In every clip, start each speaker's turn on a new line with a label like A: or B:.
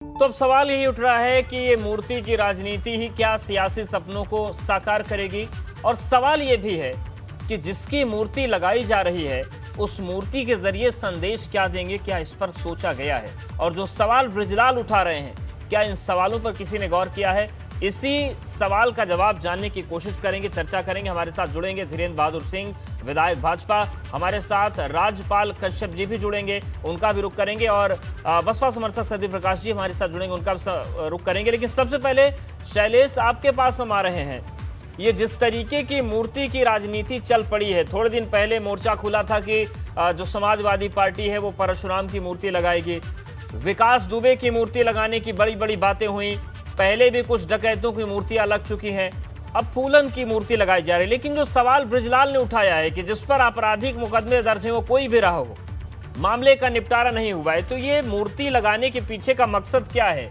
A: तो अब सवाल यही उठ रहा है कि ये मूर्ति की राजनीति ही क्या सियासी सपनों को साकार करेगी। और सवाल ये भी है कि जिसकी मूर्ति लगाई जा रही है उस मूर्ति के जरिए संदेश क्या देंगे, क्या इस पर सोचा गया है। और जो सवाल बृजलाल उठा रहे हैं, क्या इन सवालों पर किसी ने गौर किया है? इसी सवाल का जवाब जानने की कोशिश करेंगे, चर्चा करेंगे। हमारे साथ जुड़ेंगे धीरेन्द्र बहादुर सिंह, विधायक भाजपा। हमारे साथ राजपाल कश्यप जी भी जुड़ेंगे, उनका भी रुख करेंगे। और बसपा समर्थक सत्य प्रकाश जी हमारे साथ जुड़ेंगे, उनका भी रुख करेंगे। लेकिन सबसे पहले शैलेश, आपके पास हम आ रहे हैं। ये जिस तरीके की मूर्ति की राजनीति चल पड़ी है, थोड़े दिन पहले मोर्चा खुला था कि जो समाजवादी पार्टी है वो परशुराम की मूर्ति लगाएगी, विकास दुबे की मूर्ति लगाने की बड़ी बड़ी बातें हुई, पहले भी कुछ डकैतों की मूर्तियां लग चुकी हैं, अब फूलन की मूर्ति लगाई जा रही है। लेकिन जो सवाल बृजलाल ने उठाया है कि जिस पर आपराधिक मुकदमे दर्ज हैं, वो कोई भी रहा हो, मामले का निपटारा नहीं हुआ है, तो ये मूर्ति लगाने के पीछे का मकसद क्या है?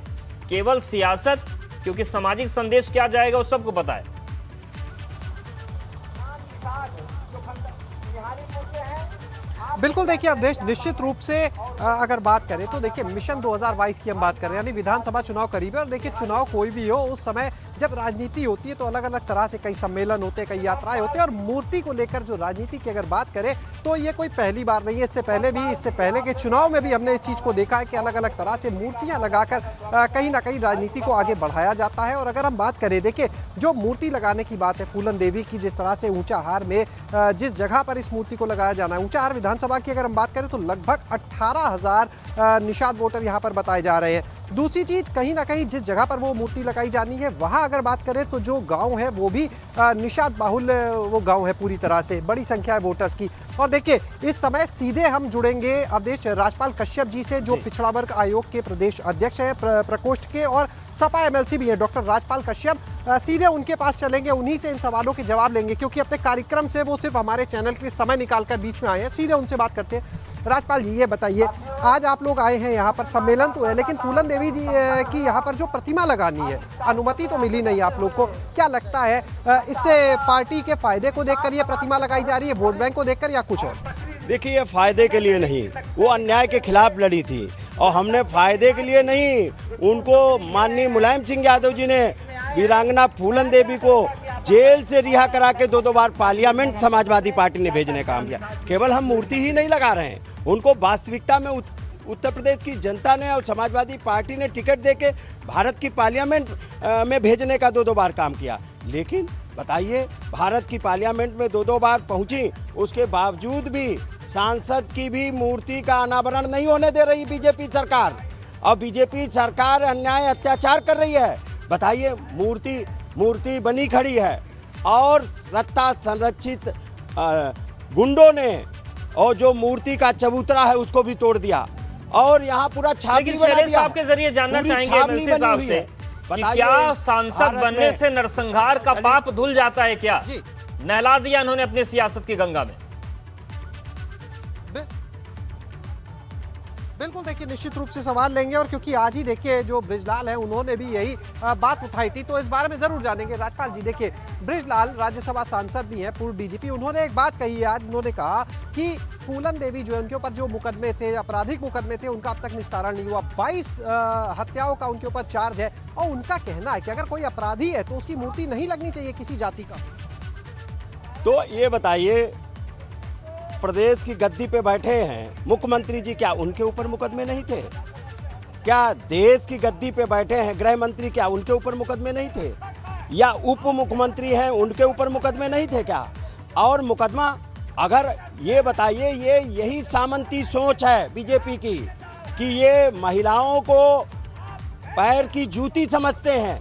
A: केवल सियासत? क्योंकि सामाजिक संदेश क्या जाएगा वो सबको पता है।
B: बिल्कुल, देखिए अब देश निश्चित रूप से अगर बात करें तो देखिए मिशन 2022 की हम बात करें, यानी विधानसभा चुनाव करीब है। और देखिए चुनाव कोई भी हो, उस समय जब राजनीति होती है तो अलग अलग तरह से कई सम्मेलन होते हैं, कई यात्राएं होते हैं। और मूर्ति को लेकर जो राजनीति की अगर बात करें तो ये कोई पहली बार नहीं है। इससे पहले के चुनाव में भी हमने इस चीज़ को देखा है कि अलग अलग तरह से मूर्तियाँ लगाकर कहीं ना कहीं राजनीति को आगे बढ़ाया जाता है। और अगर हम बात करें, देखिए जो मूर्ति लगाने की बात है फूलन देवी की, जिस तरह से ऊंचाहार में जिस जगह पर इस मूर्ति को लगाया जाना है, ऊंचाहार विधानसभा की अगर हम बात करें तो लगभग 18,000 निषाद वोटर यहां पर बताए जा रहे हैं। दूसरी चीज, कहीं ना कहीं जिस जगह पर वो मूर्ति लगाई जानी है वहां अगर बात करें तो जो गांव है वो भी निषाद बाहुल वो गांव है, पूरी तरह से बड़ी संख्या है वोटर्स की। और देखिए इस समय सीधे हम जुड़ेंगे अवधेश राजपाल कश्यप जी से, जो पिछड़ा वर्ग आयोग के प्रदेश अध्यक्ष है प्रकोष्ठ के, और सपा एमएलसी भी है डॉक्टर राजपाल कश्यप। सीधे उनके पास चलेंगे, उन्हीं से इन सवालों के जवाब लेंगे, क्योंकि अपने कार्यक्रम से वो सिर्फ हमारे चैनल के लिए समय निकालकर बीच में आए हैं। सीधे उनसे बात करते हैं। राजपाल जी, ये बताइए, आज आप लोग आए हैं यहाँ पर, सम्मेलन तो है लेकिन फूलन देवी जी की यहाँ पर जो प्रतिमा लगानी है, अनुमति तो मिली नहीं आप लोग को, क्या लगता है इससे पार्टी के फायदे को देखकर ये प्रतिमा लगाई जा रही है, वोट बैंक को देखकर, या कुछ और?
C: देखिए, ये फायदे के लिए नहीं, वो अन्याय के खिलाफ लड़ी थी और हमने फायदे के लिए नहीं, उनको माननीय मुलायम सिंह यादव जी ने वीरांगना फूलन देवी को जेल से रिहा करा के दो बार पार्लियामेंट समाजवादी पार्टी ने भेजने का काम किया। केवल हम मूर्ति ही नहीं लगा रहे हैं, उनको वास्तविकता में उत्तर प्रदेश की जनता ने और समाजवादी पार्टी ने टिकट देके भारत की पार्लियामेंट में भेजने का दो बार काम किया। लेकिन बताइए, भारत की पार्लियामेंट में दो बार पहुंची, उसके बावजूद भी सांसद की भी मूर्ति का अनावरण नहीं होने दे रही बीजेपी सरकार। और बीजेपी सरकार अन्याय अत्याचार कर रही है। बताइए, मूर्ति बनी खड़ी है और सत्ता संरक्षित गुंडों ने और जो मूर्ति का चबूतरा है उसको भी तोड़ दिया और यहाँ पूरा छावनी बना दिया।
A: आपके जरिए जानना चाहेंगे एमएलसी साहब से कि क्या सांसद बनने से नरसंहार का पाप धुल जाता है? क्या नहला दिया इन्होंने अपने सियासत की गंगा में?
B: बिल्कुल, देखिए निश्चित रूप से सवाल लेंगे। और क्योंकि आज ही देखिए जो बृजलाल है उन्होंने भी यही बात उठाई थी, तो इस बारे में जरूर जानेंगे। राजपाल जी, देखिए बृजलाल राज्यसभा सांसद भी हैं, पूर्व डीजीपी, उन्होंने एक बात कही है आज। उन्होंने कहा कि फूलन देवी जो है, उनके ऊपर जो मुकदमे थे, आपराधिक मुकदमे थे, उनका अब तक निस्तारण नहीं हुआ। 22 हत्याओं का उनके ऊपर चार्ज है। और उनका कहना है कि अगर कोई अपराधी है तो उसकी मूर्ति नहीं लगनी चाहिए किसी जाति का।
C: तो ये बताइए, प्रदेश की गद्दी पे बैठे हैं मुख्यमंत्री जी, क्या उनके ऊपर मुकदमे नहीं थे? क्या देश की गद्दी पे बैठे हैं गृह मंत्री, क्या उनके ऊपर मुकदमे नहीं थे? या उप मुख्यमंत्री हैं, उनके ऊपर मुकदमे नहीं थे क्या? और मुकदमा, अगर ये बताइए, ये यही सामंती सोच है बीजेपी की कि ये महिलाओं को पैर की जूती समझते हैं।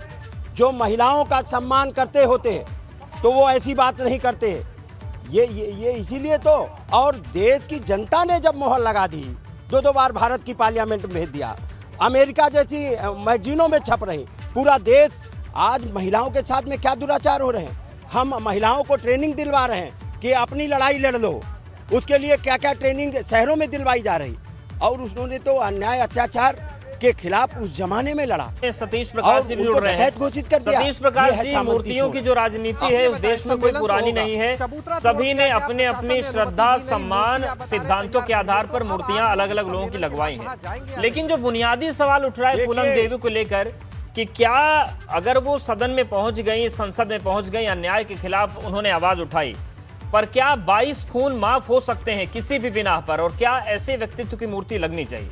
C: जो महिलाओं का सम्मान करते होते तो वो ऐसी बात नहीं करते। ये इसीलिए तो, और देश की जनता ने जब मोहर लगा दी, दो बार भारत की पार्लियामेंट में भेज दिया, अमेरिका जैसी मैगजीनों में छप रही, पूरा देश। आज महिलाओं के साथ में क्या दुराचार हो रहे हैं, हम महिलाओं को ट्रेनिंग दिलवा रहे हैं कि अपनी लड़ाई लड़ लो, उसके लिए क्या क्या ट्रेनिंग शहरों में दिलवाई जा रही। और उन्होंने तो अन्याय अत्याचार के खिलाफ उस जमाने में लड़ा
A: सतीश प्रकाश जी भी जुड़ रहे हैं।
C: डकैत घोषित कर दिया।
A: सतीश प्रकाश
C: ये है
A: जी,
C: सामंती
A: मूर्तियों
C: चौक।
A: की जो राजनीति है उस देश में कोई पुरानी नहीं है। सभी ने अपने अपनी श्रद्धा, सम्मान, सिद्धांतों के आधार पर मूर्तियां अलग अलग लोगों की लगवाई हैं। लेकिन जो बुनियादी सवाल उठ रहा है फूलन देवी को लेकर कि क्या अगर वो सदन में पहुंच गई, संसद में पहुंच गई, अन्याय के खिलाफ उन्होंने आवाज उठाई, पर क्या 22 खून माफ हो सकते हैं किसी भी बिना पर, और क्या ऐसे व्यक्तित्व की मूर्ति लगनी चाहिए?